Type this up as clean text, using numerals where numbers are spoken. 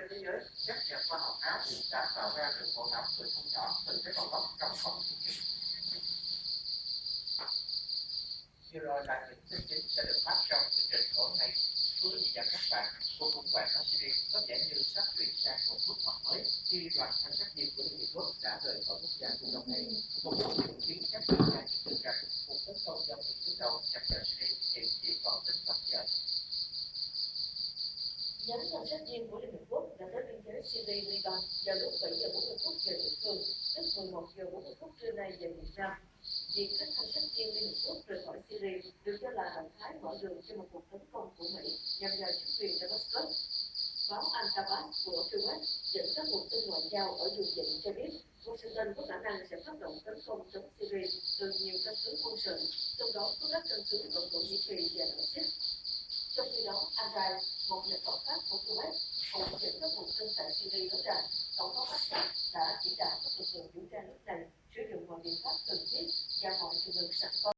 trên thế giới, các nhà khoa học Áo đã tạo ra được bộ não người không nhỏ từ tế bào gốc trong phòng thí nghiệm. Vừa rồi là những tin chính sẽ được phát trong chương trình tối nay. Thưa quý vị và các bạn, cuộc khủng hoảng ở Syria có vẻ như sắp chuyển sang một bước ngoặt mới khi đoàn thanh sát viên của Liên Hiệp Quốc đã rời khỏi quốc gia Trung Đông này. Một số dự kiến các chuyên gia nhận định rằng cuộc tấn công do Mỹ đứng đầu nhằm vào Syria hiện chỉ còn tính bằng giờ. Nhóm thanh sát viên của Liên Hợp Quốc đã tới biên giới Syria Liban vào lúc 7 giờ 40 phút giờ địa phương, tức 11 giờ 40 phút trưa nay giờ Việt Nam. Việc các thanh sát viên Liên Hợp Quốc rời khỏi Syria được cho là động thái mở đường cho một cuộc tấn công của Mỹ nhằm vào chính quyền Damascus. Báo Al-Tabas của Kuwait dẫn các nguồn tin ngoại giao ở vùng vịnh cho biết Washington có khả năng sẽ phát động tấn công chống Syria từ nhiều căn cứ quân sự, trong đó có các căn cứ ở Thổ Nhĩ Kỳ và ở Syria. Trong khi đó, Al-Rai, một nhà khảo sát của Kuwait, cũng dẫn các nguồn tin tại Syria nói rằng tổng thống Assad đã chỉ đạo các lực lượng vũ trang nước này sử dụng mọi biện pháp cần thiết và mọi trường hợp sẵn có